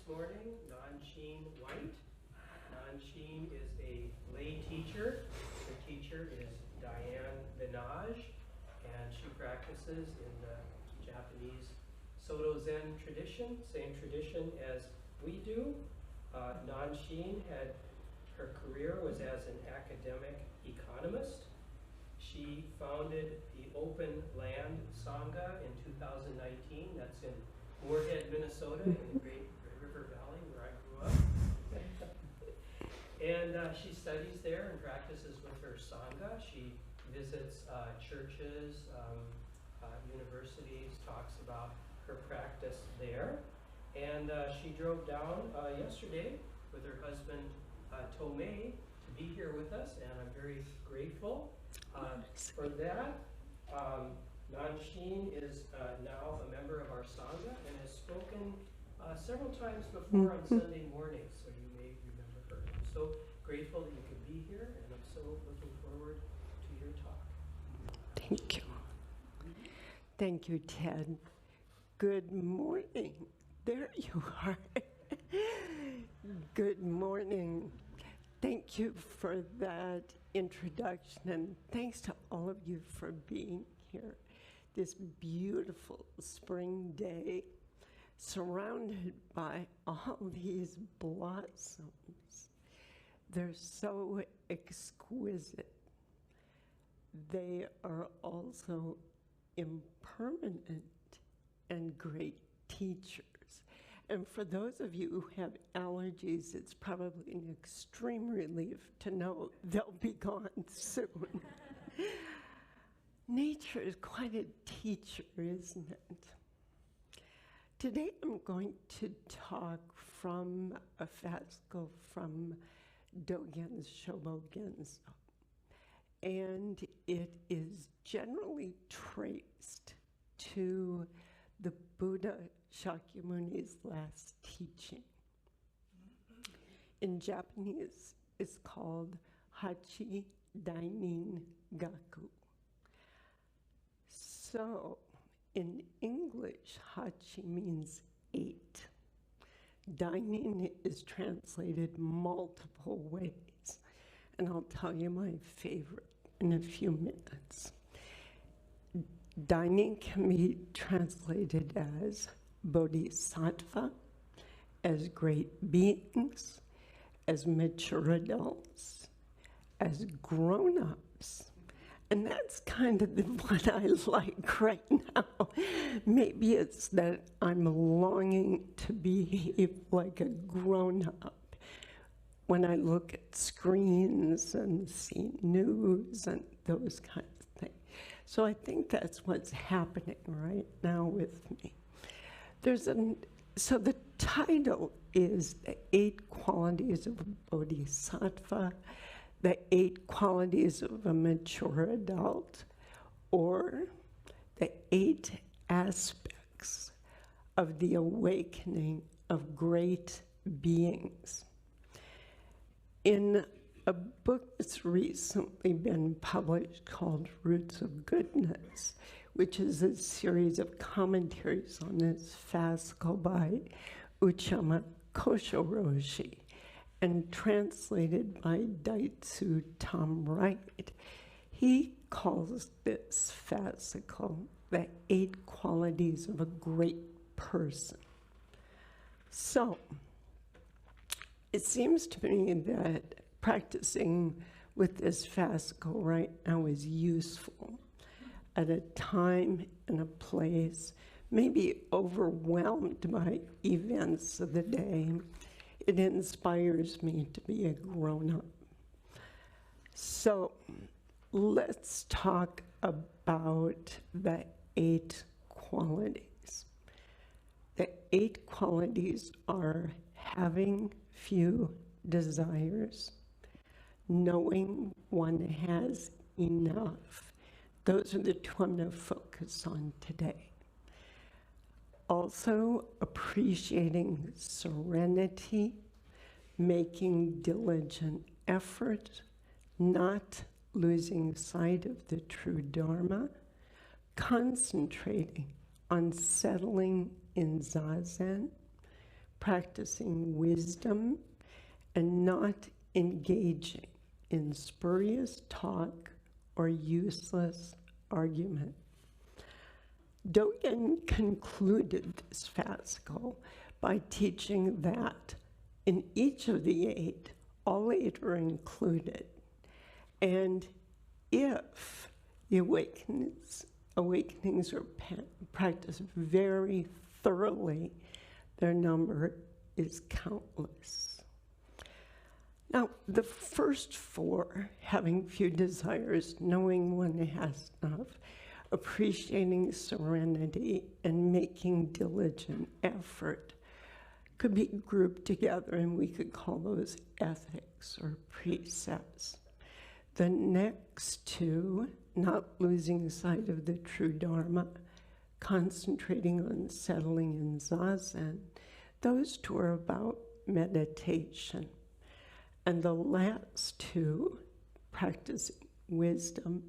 morning, Nanshin White. Nanshin is a lay teacher. Her teacher is Diane Minaj, and she practices in the Japanese Soto Zen tradition, same tradition as we do. Nanshin her career was as an academic economist. She founded the Open Land Sangha in 2019. That's in Moorhead, Minnesota, in the Great River Valley, where I grew up. And she studies there and practices with her Sangha. She visits churches, universities, talks about her practice there. And she drove down yesterday with her husband, Tomei, to be here with us, and I'm very grateful for that. Nanshin is now a member of our Sangha and has spoken several times before on Sunday mornings, so you may remember her. I'm so grateful that you could be here, and I'm so looking forward to your talk. Thank you. Thank you, Ted. Good morning. There you are. Good morning. Thank you for that introduction, and thanks to all of you for being here this beautiful spring day, surrounded by all these blossoms. They're so exquisite. They are also impermanent and great teachers. And for those of you who have allergies, it's probably an extreme relief to know they'll be gone soon. Nature is quite a teacher, isn't it? Today I'm going to talk from a fascicle from Dogen's Shobogenzo, and it is generally traced to the Buddha Shakyamuni's last teaching. In Japanese, it's called Hachi Dainin Gaku. So, in English, Hachi means 8. Dainin is translated multiple ways, and I'll tell you my favorite in a few minutes. Dainin can be translated as bodhisattva, as great beings, as mature adults, as grown-ups. And that's kind of what I like right now. Maybe it's that I'm longing to behave like a grown-up when I look at screens and see news and those kinds of things. So I think that's what's happening right now with me. So the title is The 8 Qualities of a Bodhisattva, the 8 Qualities of a Mature Adult, or the 8 Aspects of the Awakening of Great Beings. In a book that's recently been published called Roots of Goodness, which is a series of commentaries on this fascicle by Uchama Koshoroshi and translated by Daitsu Tom Wright, he calls this fascicle the 8 Qualities of a Great Person. So, it seems to me that practicing with this fascicle right now is useful at a time and a place, maybe overwhelmed by events of the day. It inspires me to be a grown-up. So let's talk about the 8 qualities. The 8 qualities are having few desires, knowing one has enough. Those are the 2 I'm going to focus on today. Also, appreciating serenity, making diligent effort, not losing sight of the true Dharma, concentrating on settling in Zazen, practicing wisdom, and not engaging in spurious talk or useless argument. Dogen concluded this fascicle by teaching that in each of the 8, all 8 are included, and if the awakenings are practiced very thoroughly, their number is countless. Now, the first 4, having few desires, knowing one has enough, appreciating serenity, and making diligent effort, could be grouped together, and we could call those ethics or precepts. The next 2, not losing sight of the true Dharma, concentrating on settling in Zazen, those 2 are about meditation. And the last 2, practicing wisdom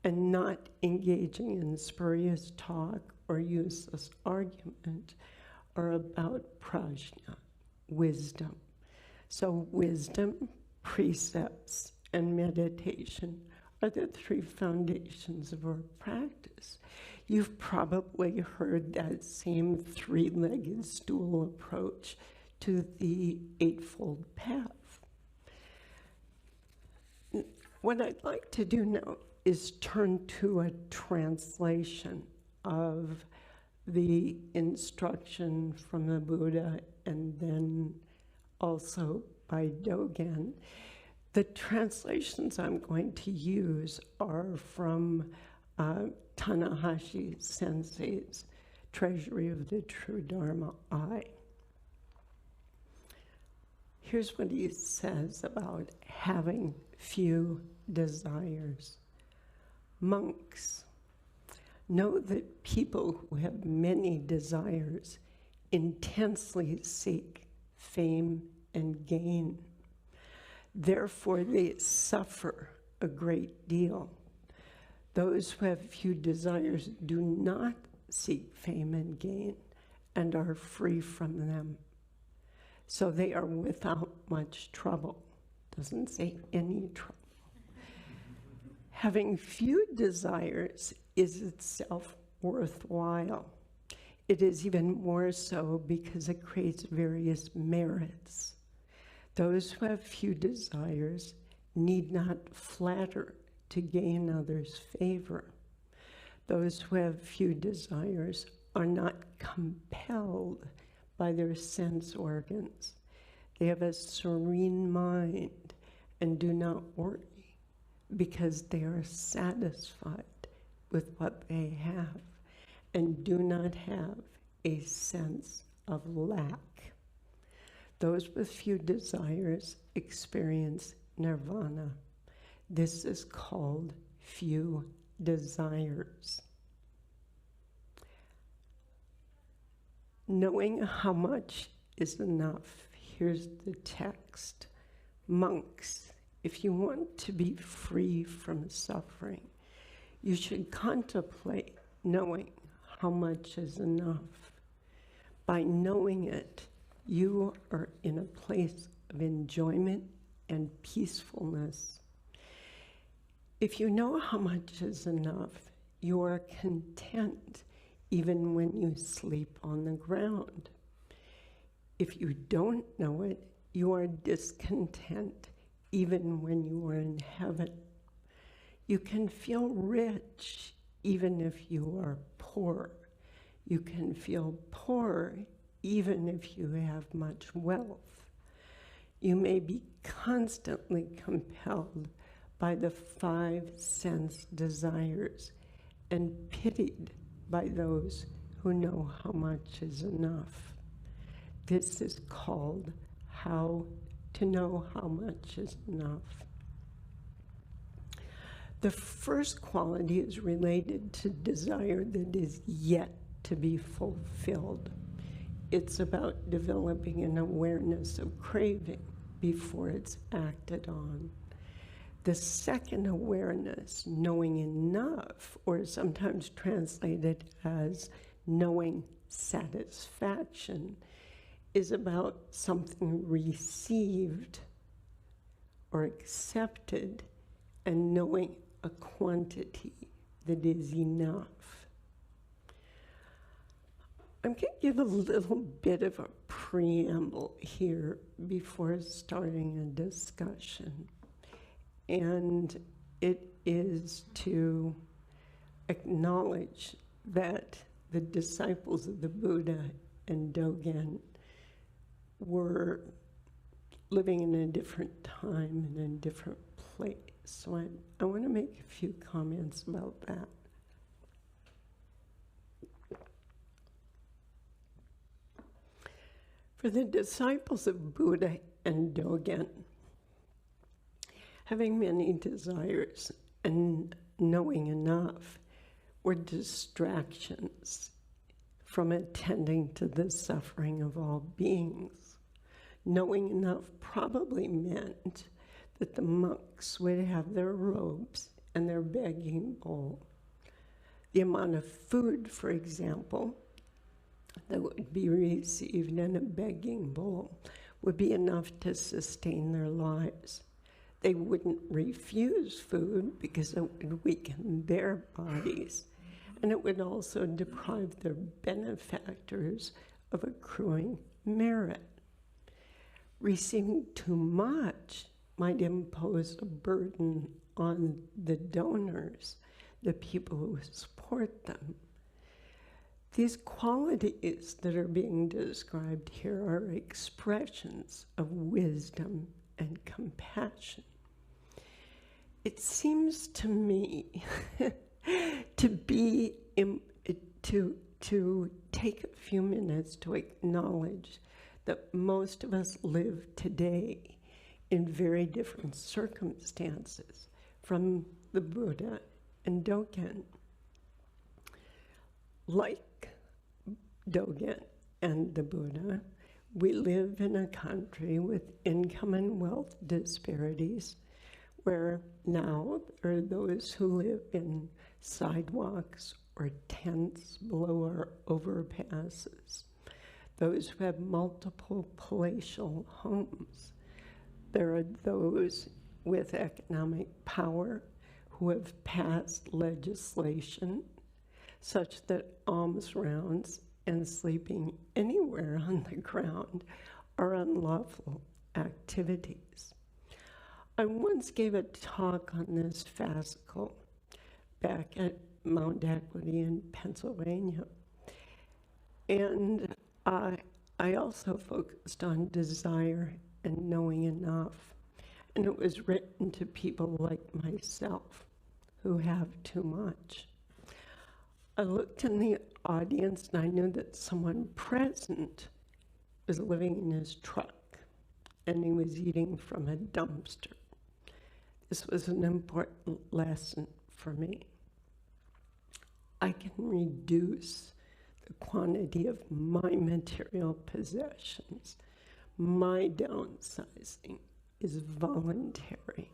and not engaging in spurious talk or useless argument, are about prajna, wisdom. So wisdom, precepts, and meditation are the 3 foundations of our practice. You've probably heard that same 3-legged stool approach to the Eightfold Path. What I'd like to do now is turn to a translation of the instruction from the Buddha and then also by Dogen. The translations I'm going to use are from Tanahashi Sensei's Treasury of the True Dharma I. Here's what he says about having few desires. Monks, know that people who have many desires intensely seek fame and gain. Therefore, they suffer a great deal. Those who have few desires do not seek fame and gain and are free from them. So they are without much trouble. Doesn't say any trouble. Having few desires is itself worthwhile. It is even more so because it creates various merits. Those who have few desires need not flatter to gain others' favor. Those who have few desires are not compelled by their sense organs. They have a serene mind and do not worry because they are satisfied with what they have and do not have a sense of lack. Those with few desires experience nirvana. This is called few desires. Knowing how much is enough. Here's the text. Monks, if you want to be free from suffering, you should contemplate knowing how much is enough. By knowing it, you are in a place of enjoyment and peacefulness. If you know how much is enough, you are content even when you sleep on the ground. If you don't know it, you are discontent even when you are in heaven. You can feel rich even if you are poor. You can feel poor even if you have much wealth. You may be constantly compelled by the 5 sense desires and pitied by those who know how much is enough. This is called how to know how much is enough. The first quality is related to desire that is yet to be fulfilled. It's about developing an awareness of craving before it's acted on. The second awareness, knowing enough, or sometimes translated as knowing satisfaction, is about something received or accepted and knowing a quantity that is enough. I'm going to give a little bit of a preamble here before starting a discussion. And it is to acknowledge that the disciples of the Buddha and Dogen were living in a different time and in a different place. So I want to make a few comments about that. For the disciples of Buddha and Dogen, having many desires and knowing enough were distractions from attending to the suffering of all beings. Knowing enough probably meant that the monks would have their robes and their begging bowl. The amount of food, for example, that would be received in a begging bowl would be enough to sustain their lives. They wouldn't refuse food because it would weaken their bodies, and it would also deprive their benefactors of accruing merit. Receiving too much might impose a burden on the donors, the people who support them. These qualities that are being described here are expressions of wisdom and compassion. It seems to me to take a few minutes to acknowledge that most of us live today in very different circumstances from the Buddha and Dogen. Like Dogen and the Buddha, we live in a country with income and wealth disparities where now there are those who live in sidewalks or tents below our overpasses, those who have multiple palatial homes. There are those with economic power who have passed legislation such that alms rounds and sleeping anywhere on the ground are unlawful activities. I once gave a talk on this fascicle back at Mount Equity in Pennsylvania, and I also focused on desire and knowing enough, and it was written to people like myself who have too much. I looked in the audience and I knew that someone present was living in his truck and he was eating from a dumpster. This was an important lesson for me. I can reduce the quantity of my material possessions. My downsizing is voluntary.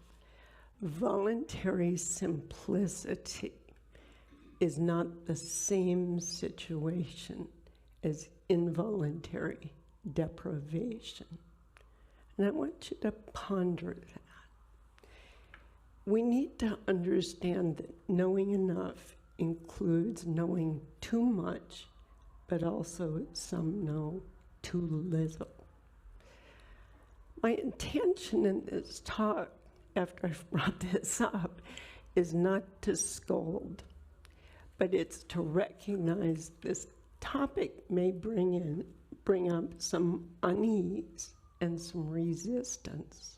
Voluntary simplicity is not the same situation as involuntary deprivation. And I want you to ponder that. We need to understand that knowing enough includes knowing too much, but also some know too little. My intention in this talk, after I've brought this up, is not to scold, but it's to recognize this topic may bring up some unease and some resistance.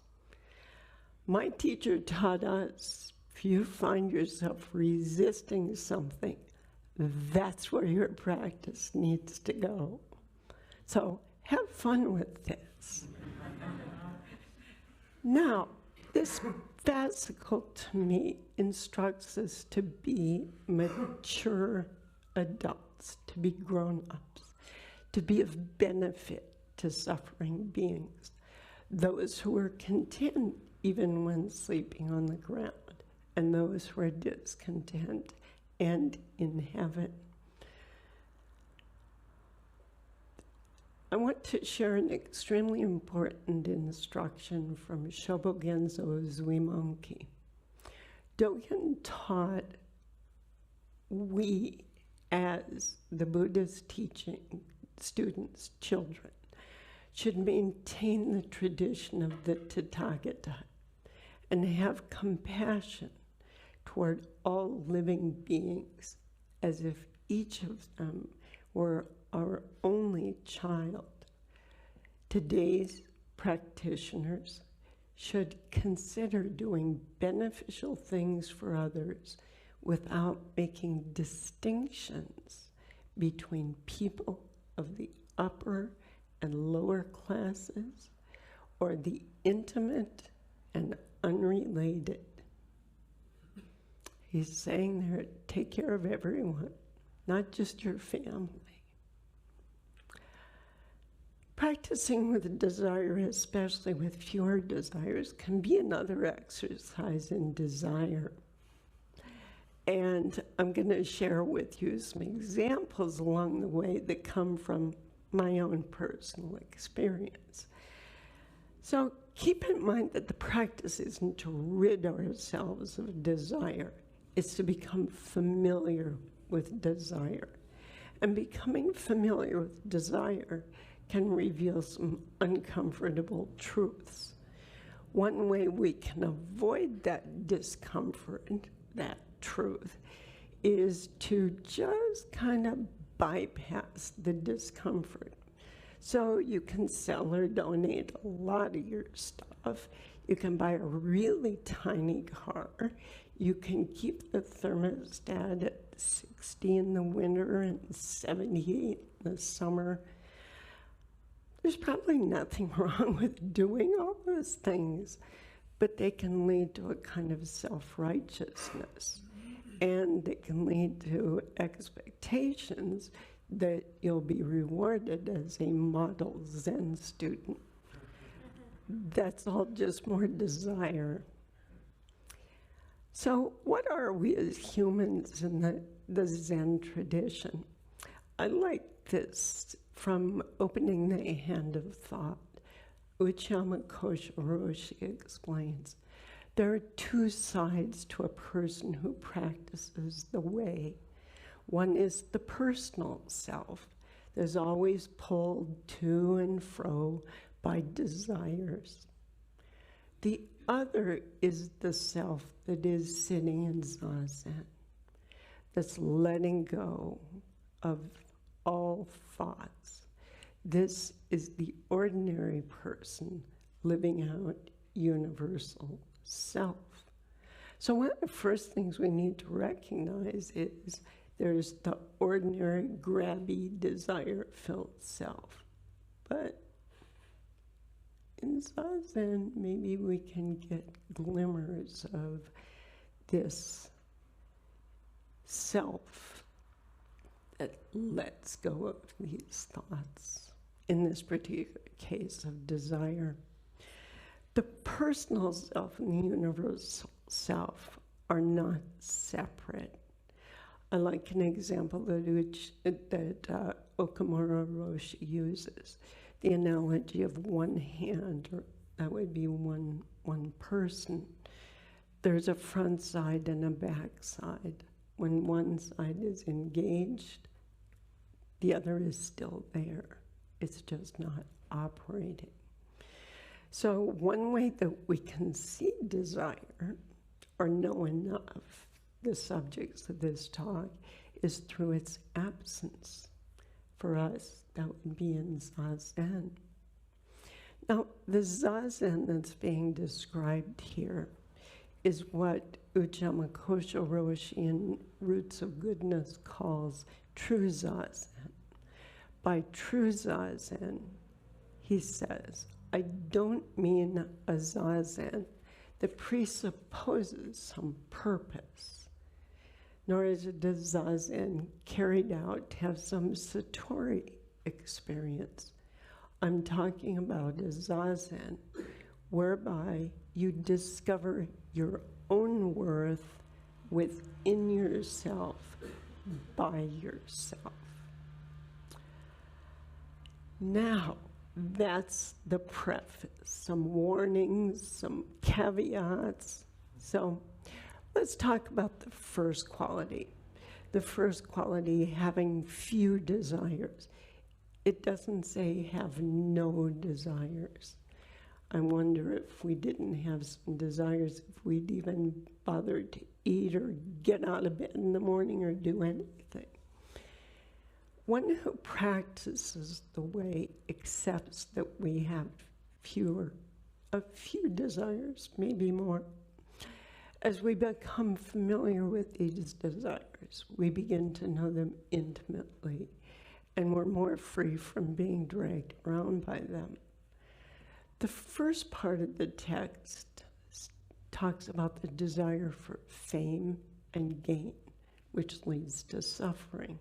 My teacher taught us, if you find yourself resisting something, that's where your practice needs to go. So have fun with this. Now, this fascicle to me instructs us to be mature adults, to be grown-ups, to be of benefit to suffering beings, those who are content even when sleeping on the ground, and those who are discontent and in heaven. I want to share an extremely important instruction from Shobogenzo Zuimonki. Dogen taught we, as the Buddha's teaching students, children, should maintain the tradition of the Tathagata and have compassion toward all living beings as if each of them were our only child. Today's practitioners should consider doing beneficial things for others without making distinctions between people of the upper and lower classes or the intimate and unrelated. He's saying there, take care of everyone, not just your family. Practicing with desire, especially with fewer desires, can be another exercise in desire. And I'm going to share with you some examples along the way that come from my own personal experience. So keep in mind that the practice isn't to rid ourselves of desire. It's to become familiar with desire. And becoming familiar with desire can reveal some uncomfortable truths. One way we can avoid that discomfort, that truth, is to just kind of bypass the discomfort. So you can sell or donate a lot of your stuff. You can buy a really tiny car. You can keep the thermostat at 60 in the winter and 78 in the summer. There's probably nothing wrong with doing all those things, but they can lead to a kind of self-righteousness, and they can lead to expectations that you'll be rewarded as a model Zen student. That's all just more desire. So what are we as humans in the Zen tradition? I like this from Opening the Hand of Thought. Uchiyama Kosho Roshi explains, there are two sides to a person who practices the way. One is the personal self. There's always pulled to and fro by desires. The other is the self that is sitting in zazen, that's letting go of all thoughts. This is the ordinary person living out universal self. So one of the first things we need to recognize is there's the ordinary, grabby, desire-filled self. But in zazen, maybe we can get glimmers of this self that lets go of these thoughts, in this particular case of desire. The personal self and the universal self are not separate. I like an example that Okamura Roshi uses, the analogy of one hand, or that would be one person. There's a front side and a back side. When one side is engaged, the other is still there. It's just not operating. So one way that we can see desire or know enough the subjects of this talk is through its absence. For us, that would be in zazen. Now, the zazen that's being described here is what Uchiyama Kosho Roshi in Roots of Goodness calls true zazen. By true zazen, he says, I don't mean a zazen that presupposes some purpose, nor is it a zazen carried out to have some satori experience. I'm talking about a zazen whereby you discover your own worth within yourself, by yourself. Now, that's the preface, some warnings, some caveats. So let's talk about the first quality. The first quality, having few desires. It doesn't say have no desires. I wonder if we didn't have some desires, if we'd even bother to eat or get out of bed in the morning or do anything. One who practices the way accepts that we have a few desires, maybe more. As we become familiar with these desires, we begin to know them intimately, and we're more free from being dragged around by them. The first part of the text talks about the desire for fame and gain, which leads to suffering.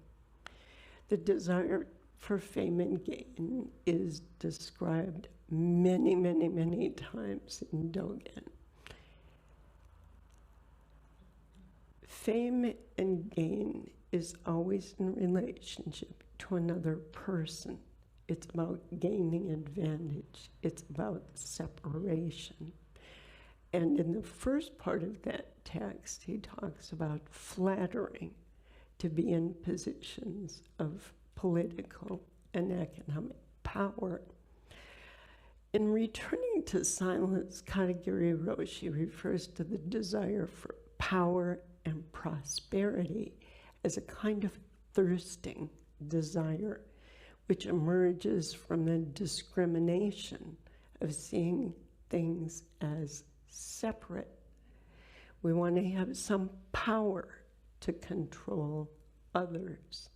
The desire for fame and gain is described many, many, many times in Dogen. Fame and gain is always in relationship to another person. It's about gaining advantage. It's about separation. And in the first part of that text, he talks about flattering to be in positions of political and economic power. In returning to silence, Katagiri Roshi refers to the desire for power and prosperity as a kind of thirsting desire, which emerges from the discrimination of seeing things as separate. We want to have some power to control others.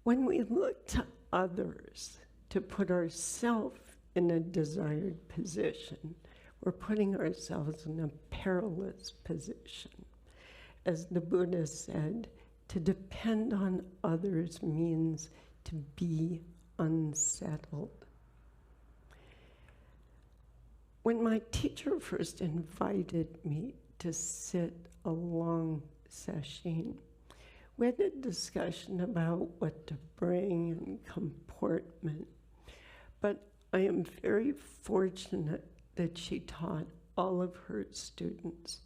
When we look to others to put ourselves in a desired position, we're putting ourselves in a perilous position. As the Buddha said, to depend on others means to be unsettled. When my teacher first invited me to sit a long session, we had a discussion about what to bring and comportment. But I am very fortunate that she taught all of her students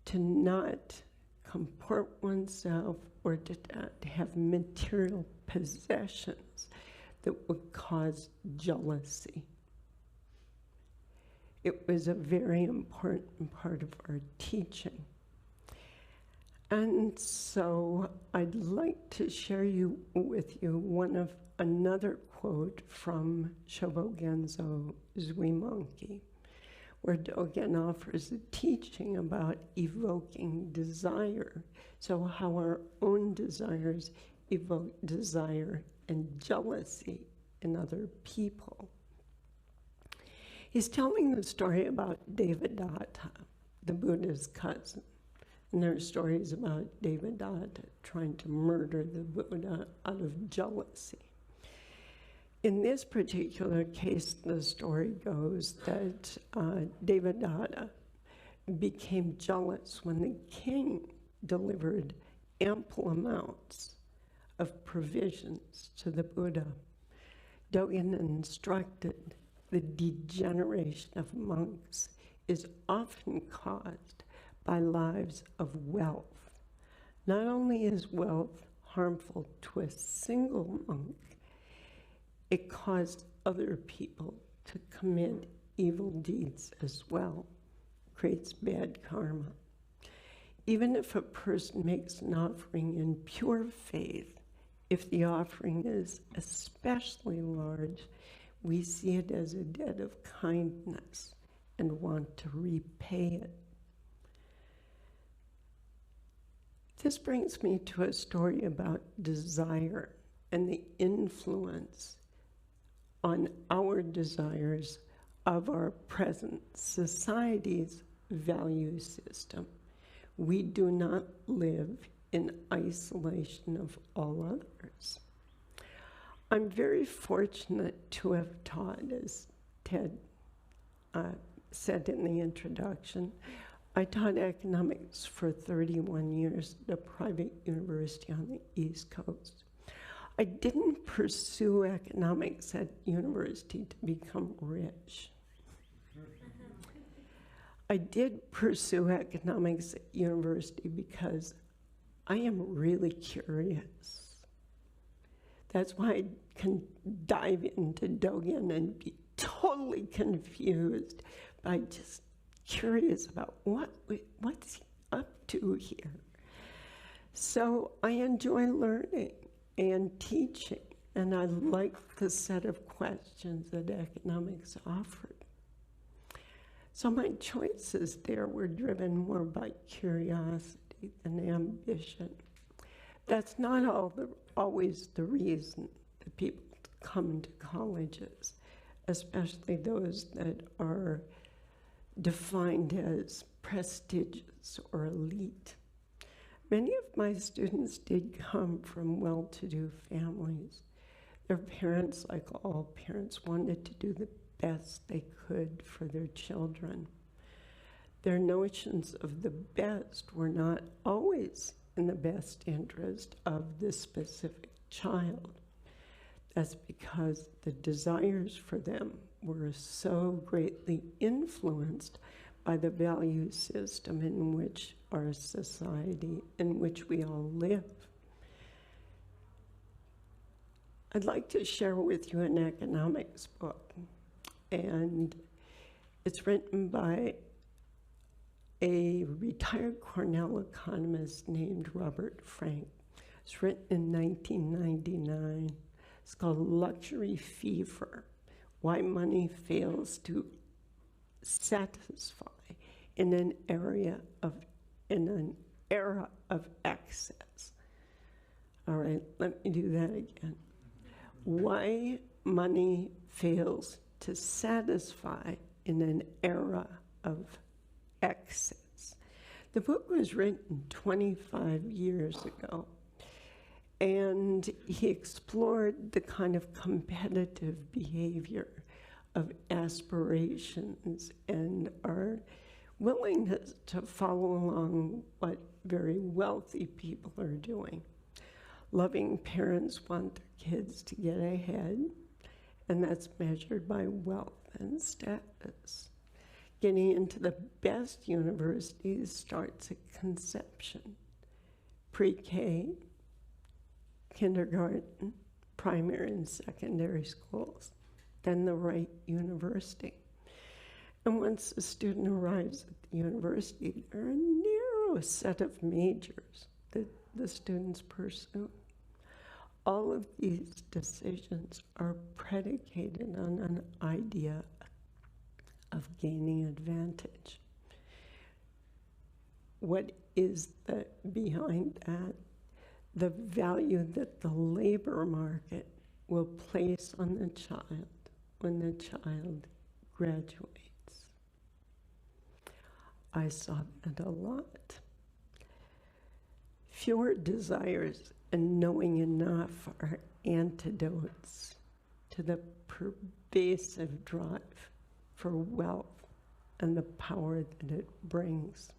to not comport oneself or to not have material possessions that would cause jealousy. It was a very important part of our teaching. And so I'd like to share with you another quote from Shobogenzo Zuimonki, where Dogen offers a teaching about evoking desire. So how our own desires evoke desire and jealousy in other people. He's telling the story about Devadatta, the Buddha's cousin. And there are stories about Devadatta trying to murder the Buddha out of jealousy. In this particular case, the story goes that Devadatta became jealous when the king delivered ample amounts of provisions to the Buddha. Dogen instructed the degeneration of monks is often caused by lives of wealth. Not only is wealth harmful to a single monk, it caused other people to commit evil deeds as well, creates bad karma. Even if a person makes an offering in pure faith, if the offering is especially large, we see it as a debt of kindness and want to repay it. This brings me to a story about desire and the influence on our desires of our present society's value system. We do not live in isolation of all others. I'm very fortunate to have taught, as Ted said in the introduction, I taught economics for 31 years at a private university on the East Coast. I didn't pursue economics at university to become rich. I did pursue economics at university because I am really curious. That's why I can dive into Dogen and be totally confused, but I'm just curious about what's he up to here. So I enjoy learning and teaching, and I like the set of questions that economics offered. So my choices there were driven more by curiosity than ambition. That's not always the reason that people come to colleges, especially those that are defined as prestigious or elite. Many of my students did come from well-to-do families. Their parents, like all parents, wanted to do the best they could for their children. Their notions of the best were not always in the best interest of the specific child. That's because the desires for them were so greatly influenced by the value system in which our society, in which we all live. I'd like to share with you an economics book, and it's written by a retired Cornell economist named Robert Frank. It's written in 1999. It's called Luxury Fever: Why Money Fails to Satisfy in an Era of Excess. All right, let me do that again. Why money fails to satisfy in an era of excess. The book was written 25 years ago, and he explored the kind of competitive behavior of aspirations and our willingness to follow along what very wealthy people are doing. Loving parents want their kids to get ahead, and that's measured by wealth and status. Getting into the best universities starts at conception, pre-K, kindergarten, primary and secondary schools, then the right university. And once a student arrives at the university, there are a narrow set of majors that the students pursue. All of these decisions are predicated on an idea of gaining advantage. What is behind that? The value that the labor market will place on the child when the child graduates. I saw that a lot. Fewer desires and knowing enough are antidotes to the pervasive drive for wealth and the power that it brings.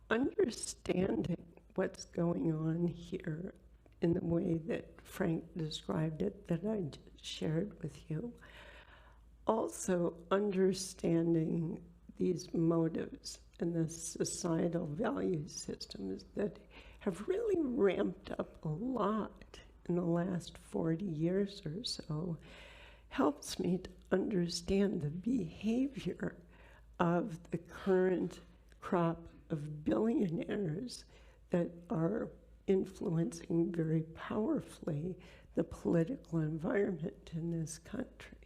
Understanding what's going on here in the way that Frank described it, that I just shared with you, also understanding these motives and the societal value systems that have really ramped up a lot in the last 40 years or so helps me to understand the behavior of the current crop of billionaires that are influencing very powerfully the political environment in this country.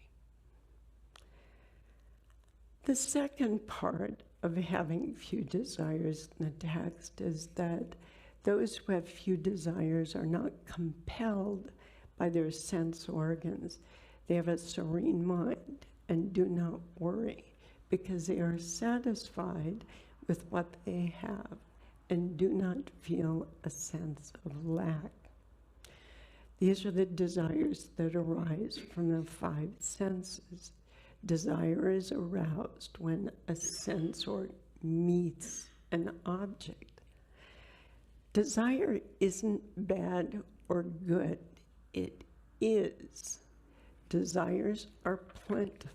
The second part of having few desires in the text is that those who have few desires are not compelled by their sense organs. They have a serene mind and do not worry because they are satisfied with what they have and do not feel a sense of lack. These are the desires that arise from the five senses. Desire is aroused when a sensor meets an object. Desire isn't bad or good. it is. Desires are plentiful.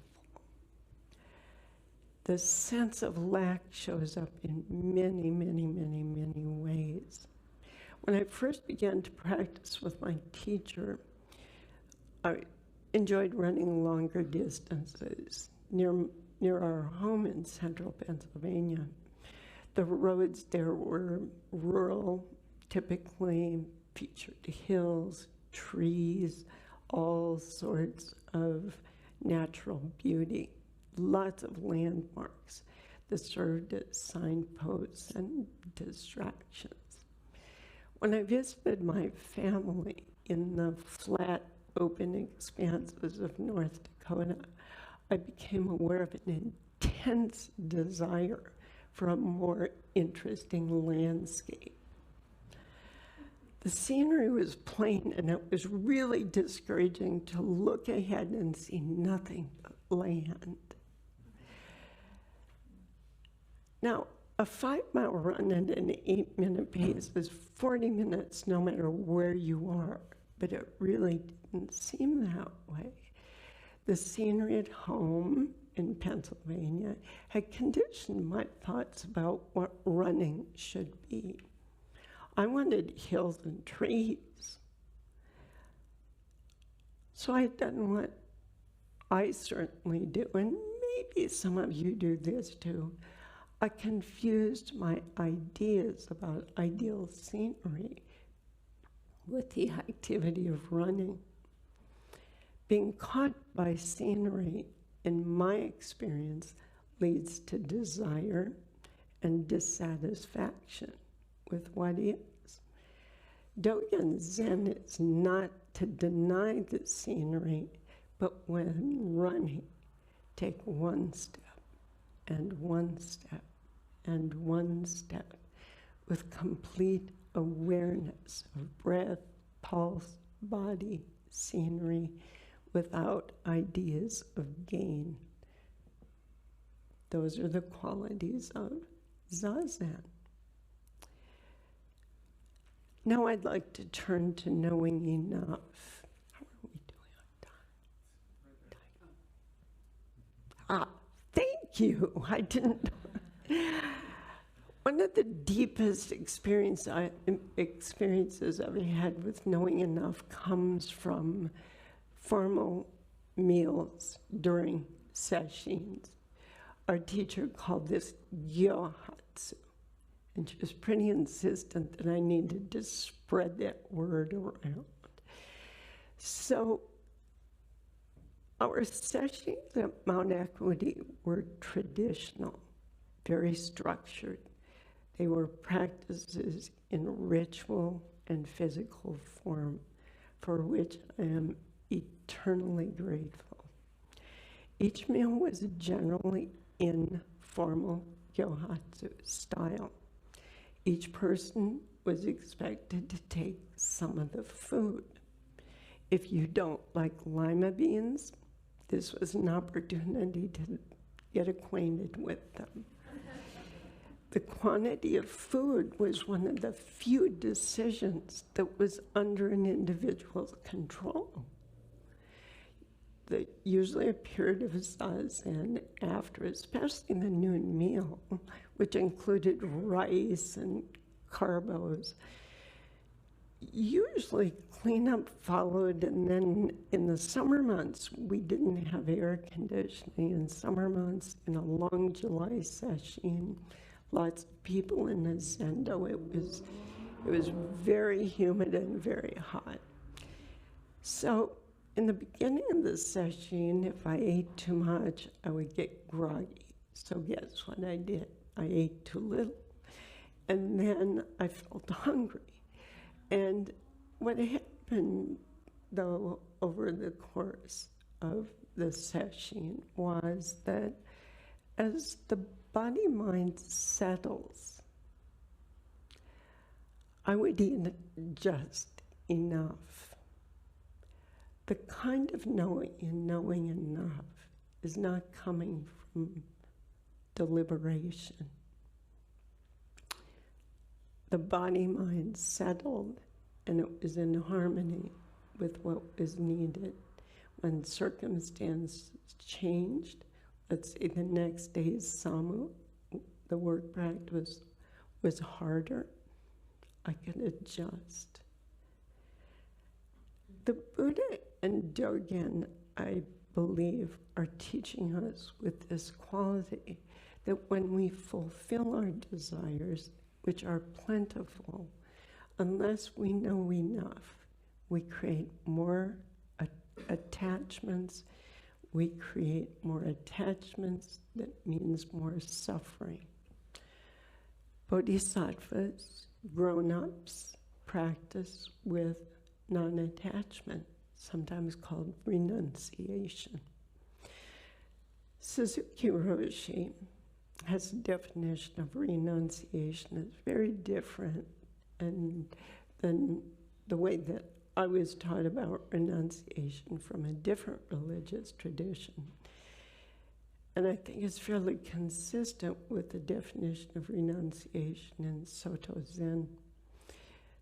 The sense of lack shows up in many, many, many, many ways. When I first began to practice with my teacher, I enjoyed running longer distances near our home in central Pennsylvania. The roads there were rural, typically featured hills, trees, all sorts of natural beauty, lots of landmarks that served as signposts and distractions. When I visited my family in the flat, open expanses of North Dakota, I became aware of an intense desire for a more interesting landscape. The scenery was plain, and it was really discouraging to look ahead and see nothing but land. Now, a 5-mile run at an 8-minute pace is 40 minutes no matter where you are, but it really didn't seem that way. The scenery at home in Pennsylvania had conditioned my thoughts about what running should be. I wanted hills and trees. So I had done what I certainly do, and maybe some of you do this too. I confused my ideas about ideal scenery with the activity of running. Being caught by scenery, in my experience, leads to desire and dissatisfaction with what is. Dogen Zen is not to deny the scenery, but when running, take one step and one step and one step with complete awareness of breath, pulse, body, scenery, without ideas of gain. Those are the qualities of Zazen. Now I'd like to turn to knowing enough. How are we doing on time? Thank you. I didn't know. One of the deepest experiences I've had with knowing enough comes from formal meals during sessions. Our teacher called this gyohatsu, and she was pretty insistent that I needed to spread that word around. So our sessions at Mount Equity were traditional, very structured. They were practices in ritual and physical form, for which I am eternally grateful. Each meal was generally informal gyohatsu style. Each person was expected to take some of the food. If you don't like lima beans, this was an opportunity to get acquainted with them. The quantity of food was one of the few decisions that was under an individual's control. Usually a period of zazen after, especially the noon meal, which included rice and carbos. Usually cleanup followed, and then in the summer months, we didn't have air conditioning. In summer months, in a long July session, lots of people in the zendo. It was very humid and very hot. So in the beginning of the session, if I ate too much, I would get groggy. So guess what I did? I ate too little. And then I felt hungry. And what happened, though, over the course of the session was that as the body-mind settles, I would eat just enough. The kind of knowing enough is not coming from deliberation. The body-mind settled, and it was in harmony with what was needed. When circumstances changed, let's say the next day's SAMU, the work practice was harder, I could adjust. The Buddha and Dogen, I believe, are teaching us with this quality that when we fulfill our desires, which are plentiful, unless we know enough, we create more attachments. We create more attachments, that means more suffering. Bodhisattvas, grown-ups, practice with non-attachment, sometimes called renunciation. Suzuki Roshi has a definition of renunciation that's very different than the way that I was taught about renunciation from a different religious tradition. And I think it's fairly consistent with the definition of renunciation in Soto Zen.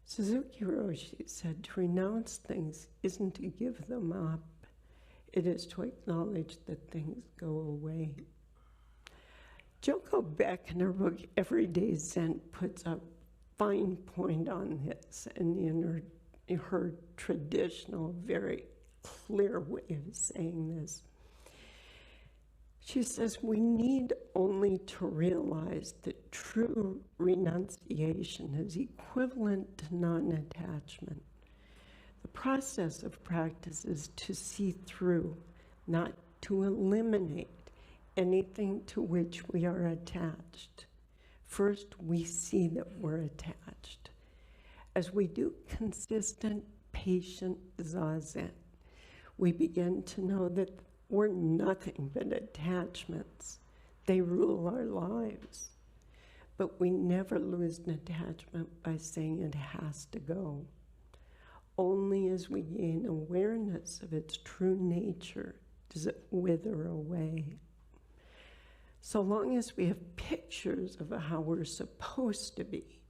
Suzuki Roshi said to renounce things isn't to give them up, it is to acknowledge that things go away. Joko Beck in her book Everyday Zen puts a fine point on this, and in her traditional, very clear way of saying this. She says, we need only to realize that true renunciation is equivalent to non-attachment. The process of practice is to see through, not to eliminate anything to which we are attached. First, we see that we're attached. As we do consistent, patient zazen, we begin to know that we're nothing but attachments. They rule our lives. But we never lose an attachment by saying it has to go. Only as we gain awareness of its true nature does it wither away. So long as we have pictures of how we're supposed to be,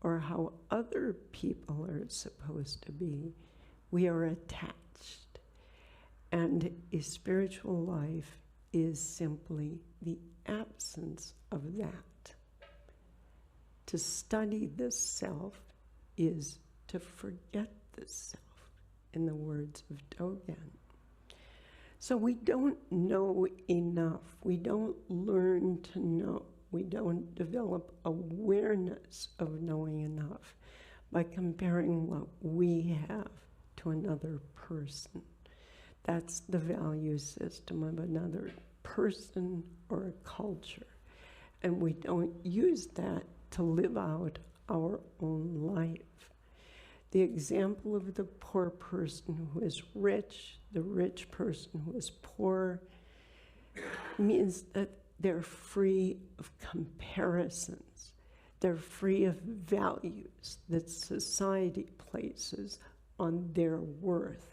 or how other people are supposed to be, we are attached. And a spiritual life is simply the absence of that. To study the self is to forget the self, in the words of Dogen. So we don't know enough. We don't learn to know. We don't develop awareness of knowing enough by comparing what we have to another person. That's the value system of another person or a culture. And we don't use that to live out our own life. The example of the poor person who is rich, the rich person who is poor, means that they're free of comparisons. They're free of values that society places on their worth.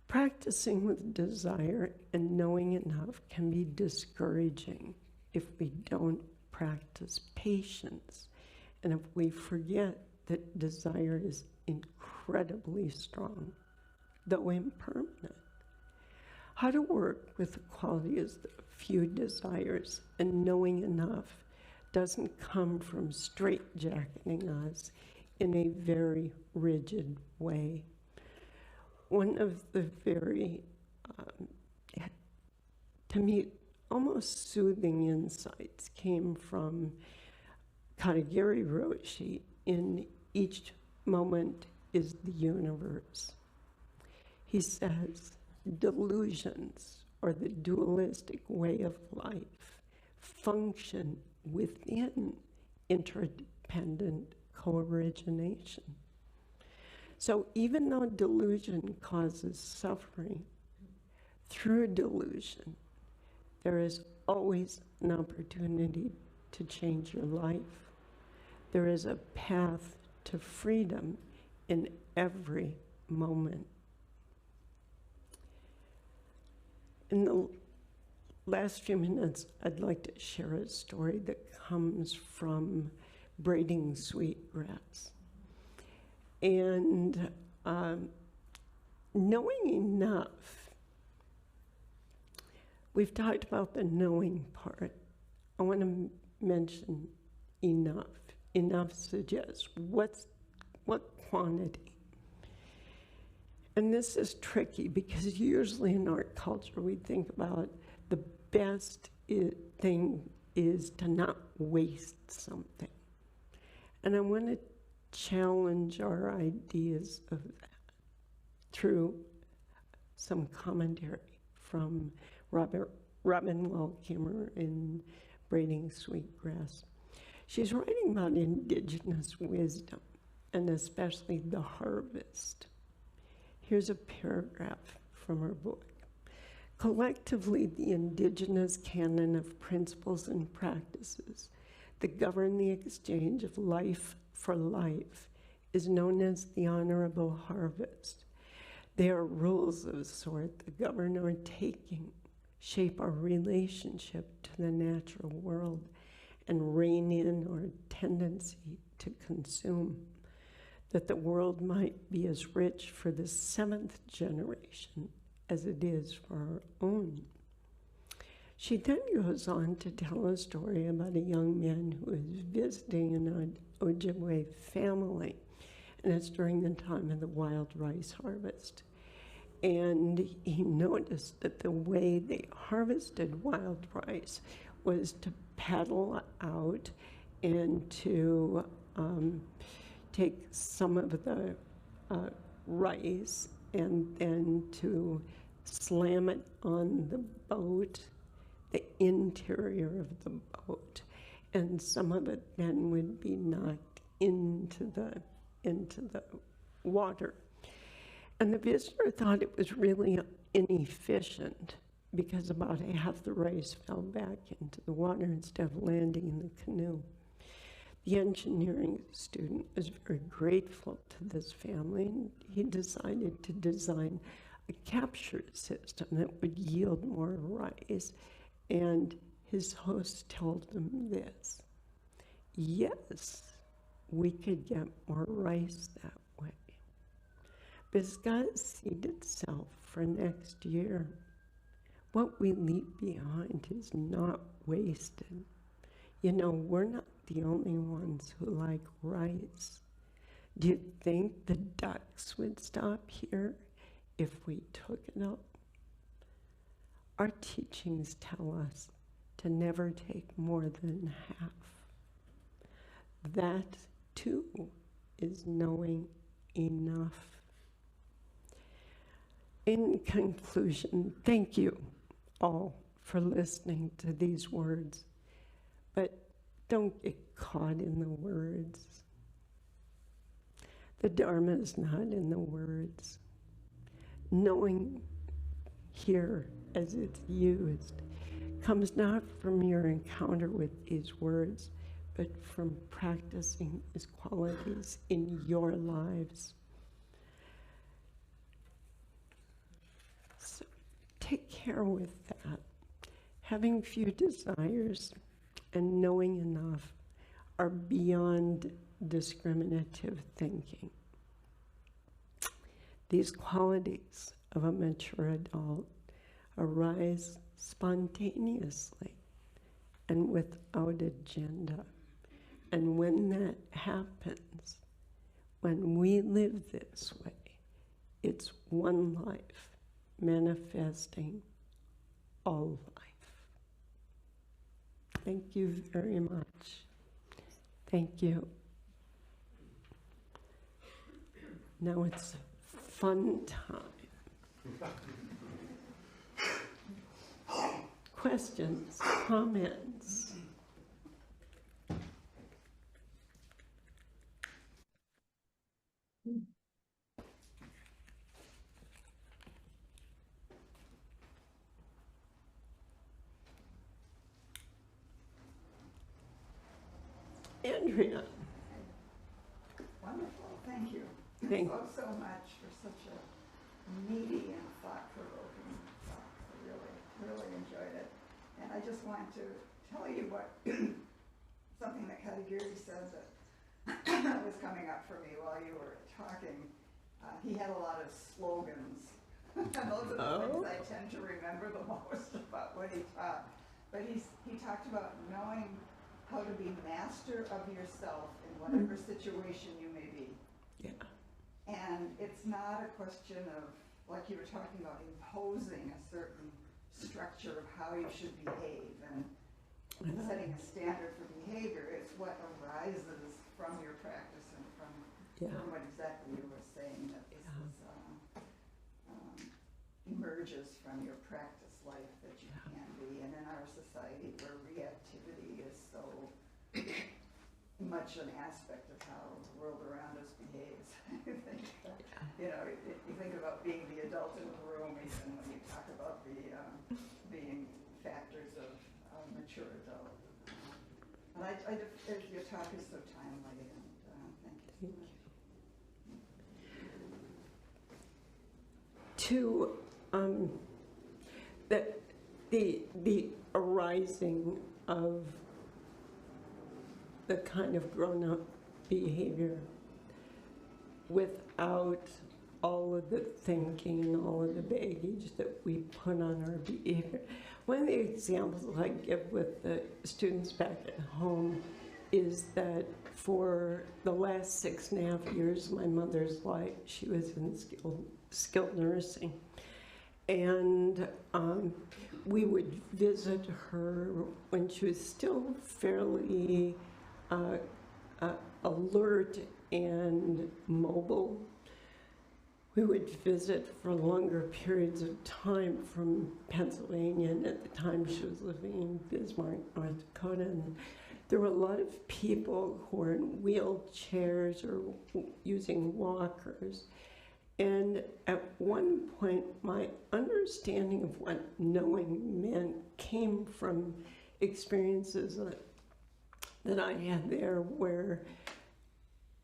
Practicing with desire and knowing enough can be discouraging if we don't practice patience and if we forget that desire is incredibly strong, though impermanent. How to work with the qualities of few desires and knowing enough doesn't come from straitjacketing us in a very rigid way. One of the very, to me, almost soothing insights came from Katagiri Roshi in Each Moment is the Universe. He says, delusions, or the dualistic way of life, function within interdependent co-origination. So even though delusion causes suffering, through delusion, there is always an opportunity to change your life. There is a path to freedom in every moment. In the last few minutes, I'd like to share a story that comes from braiding sweetgrass. And knowing enough. We've talked about the knowing part. I want to mention enough. Enough suggests what quantity. And this is tricky because usually in our culture we think about the best thing is to not waste something. And I want to challenge our ideas of that through some commentary from Robin Wellkimmer in Braiding Sweetgrass. She's writing about indigenous wisdom, and especially the harvest. Here's a paragraph from her book. Collectively, the indigenous canon of principles and practices that govern the exchange of life for life is known as the honorable harvest. They are rules of sort that govern our taking, shape our relationship to the natural world, and rein in our tendency to consume, that the world might be as rich for the 7th generation as it is for our own. She then goes on to tell a story about a young man who is visiting an Ojibwe family, and it's during the time of the wild rice harvest. And he noticed that the way they harvested wild rice was to paddle out and to take some of the rice and then to slam it on the boat, the interior of the boat, and some of it then would be knocked into the water. And the visitor thought it was really inefficient because about half the rice fell back into the water instead of landing in the canoe. The engineering student was very grateful to this family, and he decided to design a capture system that would yield more rice. And his host told him this: yes, we could get more rice that way. But it's got to seed itself for next year. What we leave behind is not wasted. You know, we're not the only ones who like rice. Do you think the ducks would stop here if we took it up? Our teachings tell us to never take more than half. That, too, is knowing enough. In conclusion, thank you all for listening to these words, but don't get caught in the words. The Dharma is not in the words. Knowing here as it's used comes not from your encounter with these words, but from practicing these qualities in your lives. So take care with that. Having few desires and knowing enough are beyond discriminative thinking. These qualities of a mature adult arise spontaneously and without agenda. And when that happens, when we live this way, it's one life manifesting all life. Thank you very much. Thank you. Now it's fun time. Questions, comments? Andrea. Wonderful, thank you. Thank you so much for such a meaty and thought-provoking talk. I really enjoyed it. And I just wanted to tell you what something that Katagiri said that was coming up for me while you were talking. he had a lot of slogans. And those are the things I tend to remember the most about what he taught. But he talked about knowing how to be master of yourself in whatever situation you may be. Yeah. And it's not a question of, like you were talking about, imposing a certain structure of how you should behave and setting a standard for behavior. It's what arises from your practice and from what exactly you were saying, that this is, emerges from your practice life that you can be. And in our society where reactivity is so much an aspect of how the world around us behaves, I think, you know, you think about being the adult in the room, even when you talk about the being factors of a mature adult. And your talk is so timely, and thank you so much. To the arising of the kind of grown-up behavior without all of the thinking and all of the baggage that we put on our behavior. One of the examples I give with the students back at home is that for the last 6.5 years of my mother's life, she was in skilled nursing. And we would visit her when she was still fairly alert and mobile. We would visit for longer periods of time from Pennsylvania, and at the time she was living in Bismarck, North Dakota. And there were a lot of people who were in wheelchairs or using walkers. And at one point, my understanding of what knowing meant came from experiences that I had there, where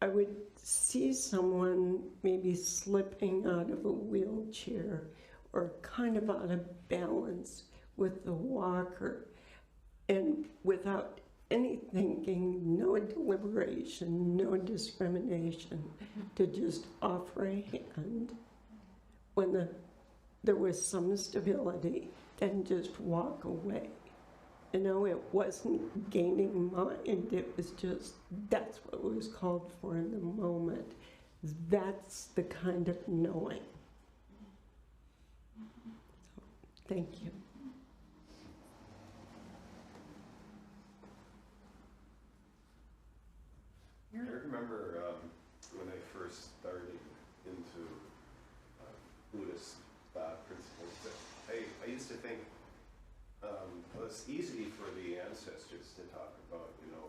I would see someone maybe slipping out of a wheelchair or kind of out of balance with the walker, and without any thinking, no deliberation, no discrimination, to just offer a hand when there was some stability and just walk away. You know, it wasn't gaining mind, it was just, that's what was called for in the moment. That's the kind of knowing. So, thank you. I remember when I first started into Buddhist principles, that I used to think, well, it's easy for the ancestors to talk about, you know,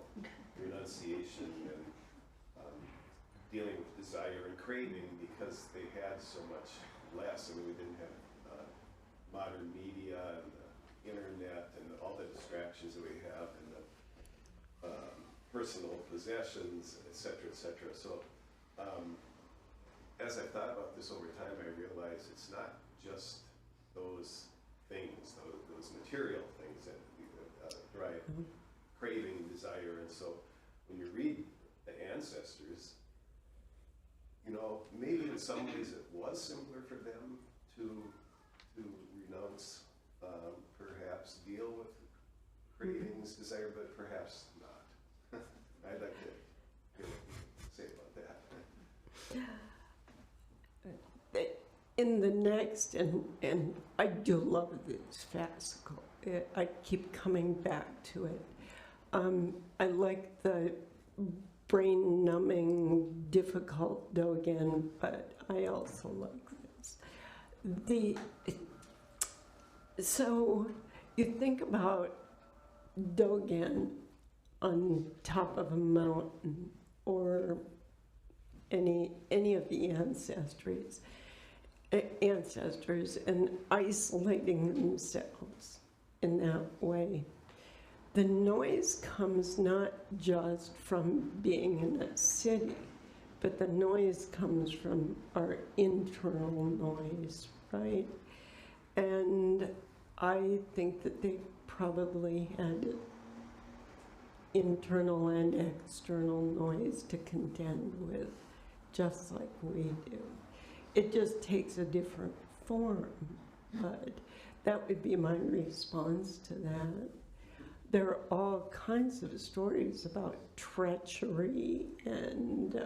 renunciation and dealing with desire and craving, because they had so much less. I mean, we didn't have modern media and the internet and all the distractions that we have, and the personal possessions, et cetera, et cetera. So as I thought about this over time, I realized it's not just those things, those material things that drive craving, desire. And so when you read the ancestors, you know, maybe in some ways it was simpler for them to renounce, perhaps deal with cravings, desire, but perhaps not. I'd like to hear what you say about that. In the next, and I do love this fascicle, I keep coming back to it. I like the brain-numbing, difficult Dogen, but I also like this. So you think about Dogen on top of a mountain, or any of the ancestors, and isolating themselves in that way. The noise comes not just from being in a city, but the noise comes from our internal noise, right? And I think that they probably had internal and external noise to contend with, just like we do. it just takes a different form. But that would be my response to that. There are all kinds of stories about treachery and,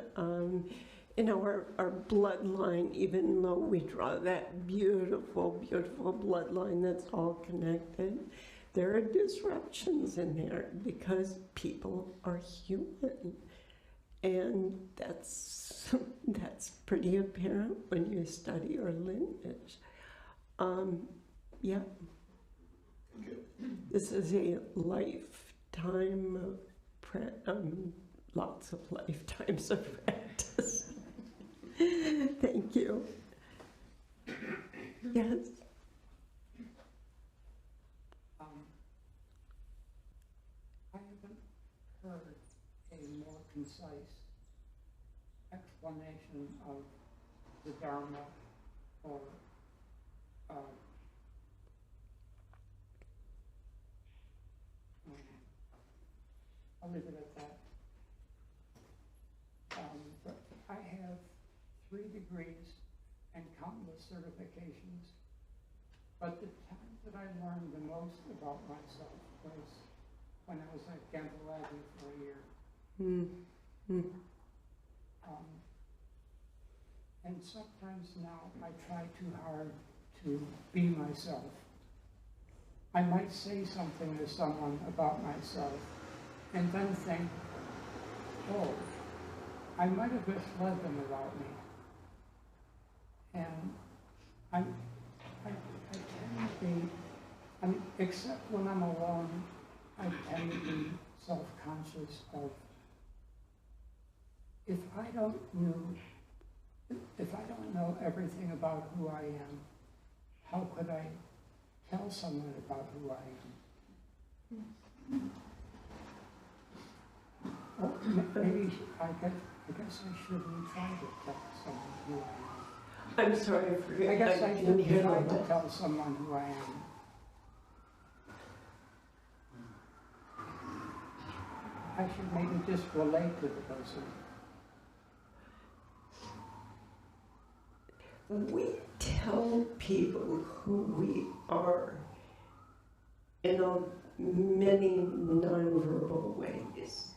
our bloodline, even though we draw that beautiful, beautiful bloodline that's all connected, there are disruptions in there because people are human. And that's pretty apparent when you study our lineage. Yeah. This is a lifetime of lots of lifetimes of practice. Thank you. Yes. I haven't heard a more concise explanation of the Dharma or I'll leave it at that. But I have 3 degrees and countless certifications, but the time that I learned the most about myself was when I was at Gamble Abbey for a year. And sometimes now I try too hard to be myself. I might say something to someone about myself and then think, oh, I might have misled them about me. And I tend to be, except when I'm alone, I tend to be self-conscious of, if I don't know everything about who I am, how could I tell someone about who I am? Or maybe I guess I shouldn't try to tell someone who I am. I'm sorry for I guess I didn't shouldn't hear try that. to tell someone who I am. I should maybe just relate to the person. We tell people who we are in many nonverbal ways.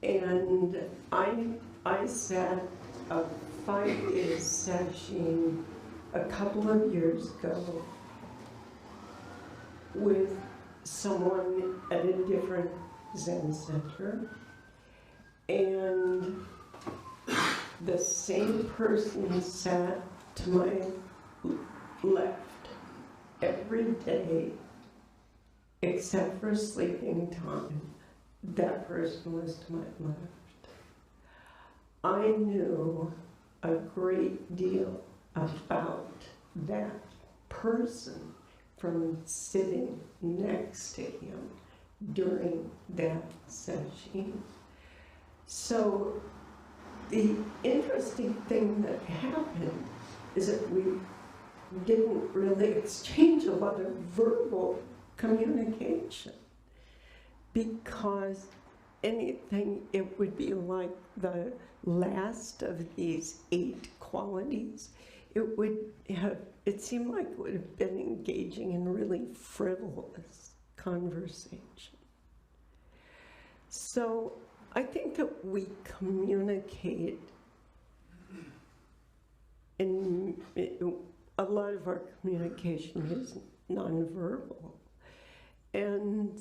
And I sat a 5-day session a couple of years ago with someone at a different Zen center, and the same person sat to my left every day except for sleeping time. That person was to my left. I knew a great deal about that person from sitting next to him during that session. So the interesting thing that happened is that we didn't really exchange a lot of verbal communication, because anything, it would be like the last of these 8 qualities. It seemed like it would have been engaging in really frivolous conversation. So I think that we communicate a lot of our communication is nonverbal. And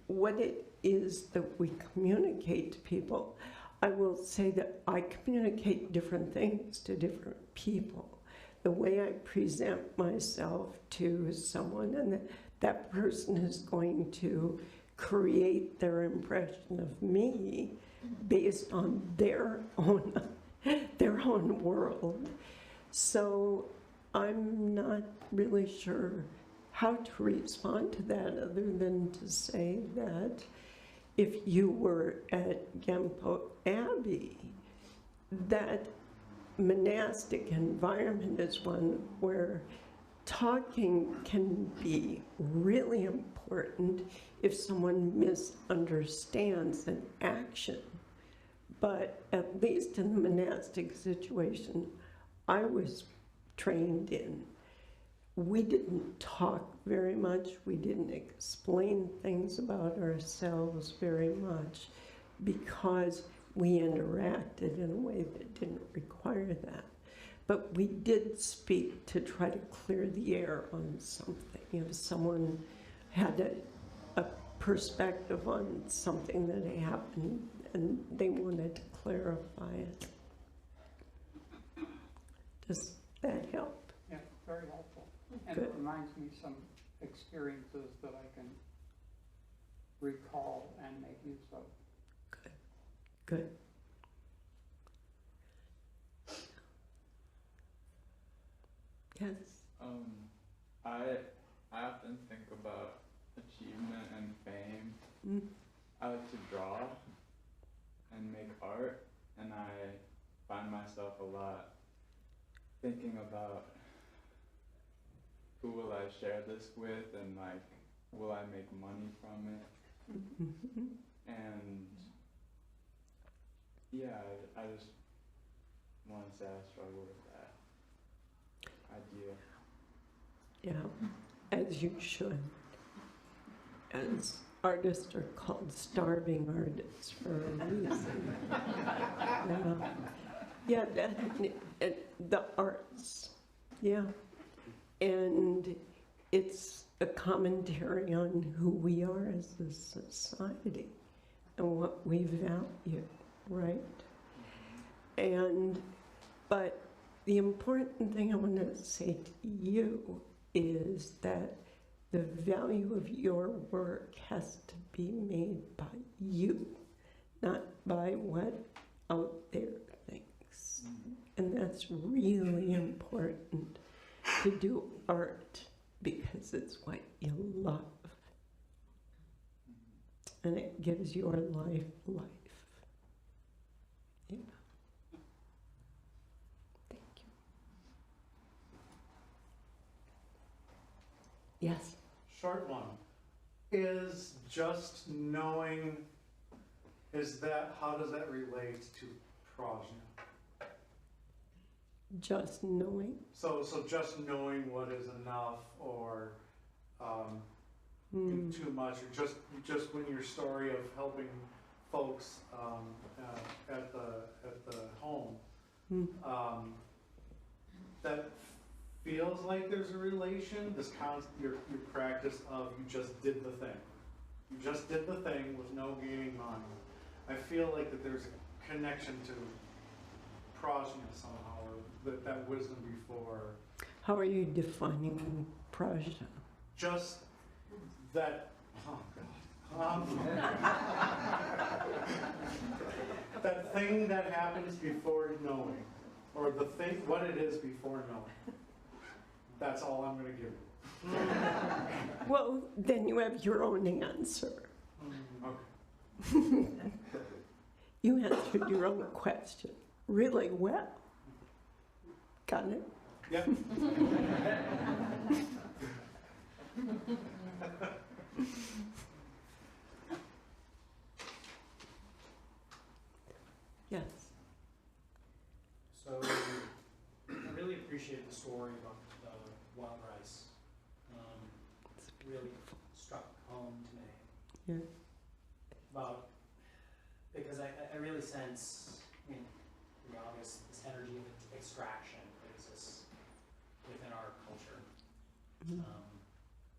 what it is that we communicate to people, I will say that I communicate different things to different people. The way I present myself to someone, and that person is going to create their impression of me based on their own world. So I'm not really sure how to respond to that other than to say that if you were at Gampo Abbey, that monastic environment is one where talking can be really important if someone misunderstands an action. But at least in the monastic situation I was trained in, we didn't talk very much. We didn't explain things about ourselves very much because we interacted in a way that didn't require that. But we did speak to try to clear the air on something. If someone had a perspective on something that happened and they wanted to clarify it. Does that help? Yeah, very helpful. And Good. it reminds me some experiences that I can recall and make use of. Good. Yes. I often think about achievement and fame. Mm. I like to draw and make art, and I find myself a lot thinking about who will I share this with, and like, will I make money from it? Mm-hmm. And yeah, I just want to say I struggle with that idea. Yeah, as you should. As artists are called starving artists for a reason. Yeah, the arts, yeah. And it's a commentary on who we are as a society and what we value, right? But the important thing I want to say to you is that the value of your work has to be made by you, not by what out there thinks. And that's really important to do art because it's what you love. And it gives your life life. Yeah. Thank you. Yes. Short one. Is just knowing, how does that relate to prajna? Just knowing. So just knowing what is enough or too much, or just when your story of helping folks at the home, that feels like there's a relation, your practice of you just did the thing. You just did the thing with no gaining money. I feel like that there's a connection to prajna somehow, or that wisdom before. How are you defining prajna? Just that, oh God. That thing that happens before knowing, or the thing, what it is before knowing. That's all I'm going to give you. Well, then you have your own answer. Okay. You answered your own question really well. Got it? Yeah. Yes. So, I really appreciate the story about wild rice. Really struck home to me. Yeah. Because I really sense, the obvious, this energy of extraction that exists within our culture. Mm-hmm.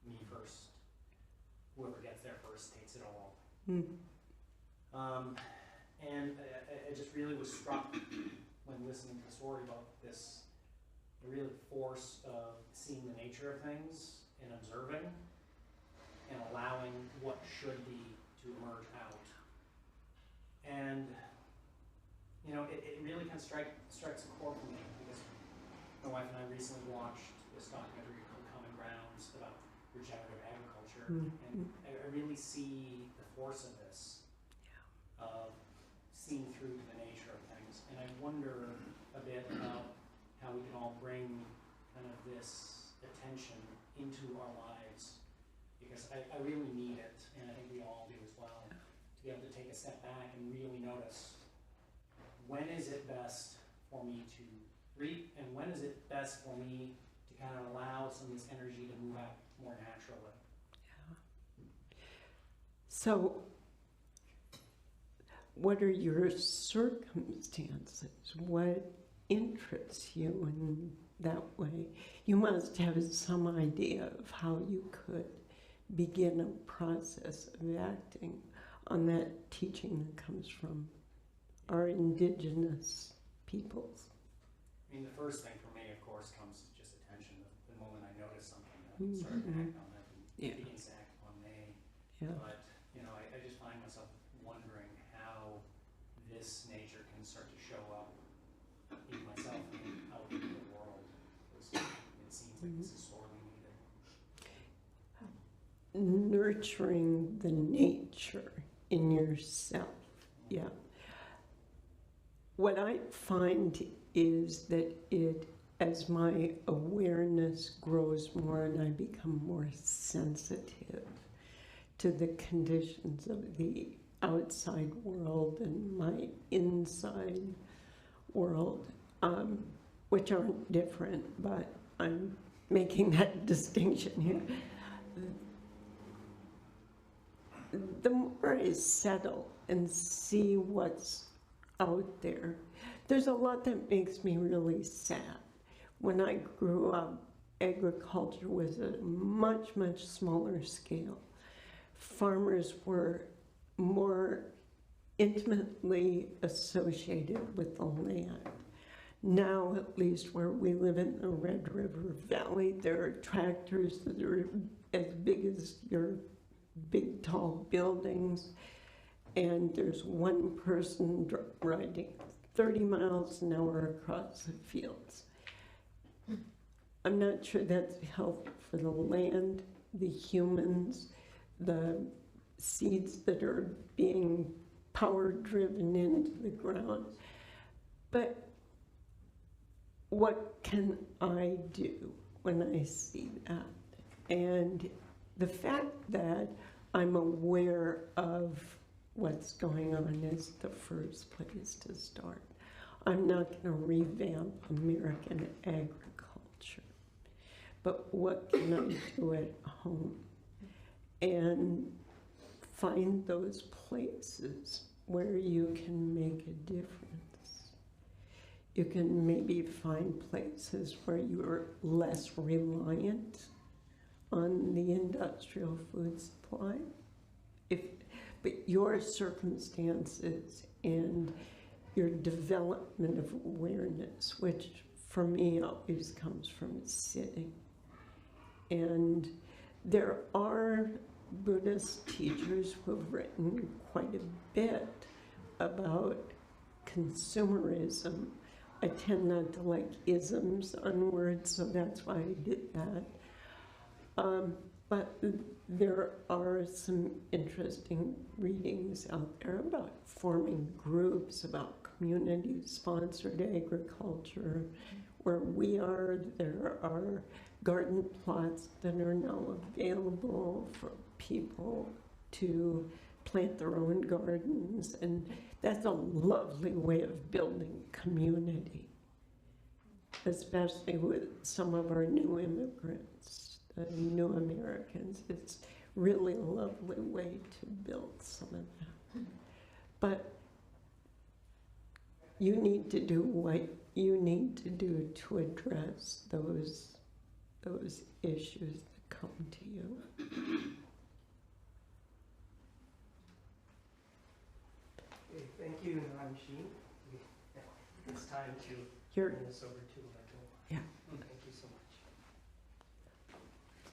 Me first, whoever gets there first takes it all. Mm. And I just really was struck when listening to the story about this really force of seeing the nature of things and observing and allowing what should be to emerge out. And, it really kind of strikes a chord for me because my wife and I recently watched this documentary called Common Grounds about regenerative agriculture. And I really see the force of this, of seeing through to the nature of things. And I wonder a bit about how we can all bring kind of this attention into our lives, because I really need it, and I think we all do as well, to be able to take a step back and really notice when is it best for me to reap, and when is it best for me to kind of allow some of this energy to move out more naturally? So, what are your circumstances? What interests you in that way? You must have some idea of how you could begin a process of acting on that teaching that comes from our indigenous peoples. I mean, the first thing for me, of course, comes just attention. The moment I notice something, I can start to act on it and Yeah. begins to act upon me. Yeah. But, you know, I just find myself wondering how this nature can start to show up in myself and out into the world. Because it seems like this is sorely needed. Nurturing the nature in yourself. Yeah. What I find is that as my awareness grows more and I become more sensitive to the conditions of the outside world and my inside world, which aren't different, but I'm making that distinction here. The more I settle and see what's out there, there's a lot that makes me really sad. When I grew up, agriculture was at a much, much smaller scale. Farmers were more intimately associated with the land. Now, at least where we live in the Red River Valley, there are tractors that are as big as your big, tall buildings, and there's one person riding 30 miles an hour across the fields. I'm not sure that's healthy for the land, the humans, the seeds that are being power driven into the ground. But what can I do when I see that? And the fact that I'm aware of what's going on is the first place to start. I'm not going to revamp American agriculture, but what can I do at home? And find those places where you can make a difference. You can maybe find places where you're less reliant on the industrial food supply. But your circumstances and your development of awareness, which for me always comes from sitting. And there are Buddhist teachers who have written quite a bit about consumerism. I tend not to like isms on words, so that's why I did that. But there are some interesting readings out there about forming groups, about community-sponsored agriculture. Where we are, there are garden plots that are now available for people to plant their own gardens, and that's a lovely way of building community, especially with some of our new immigrants, the new Americans. It's really a lovely way to build some of that. But you need to do what you need to do to address those issues that come to you. Okay, thank you, Nanshin. It's time to You're, turn this over to Michael. Yeah. Thank you so much.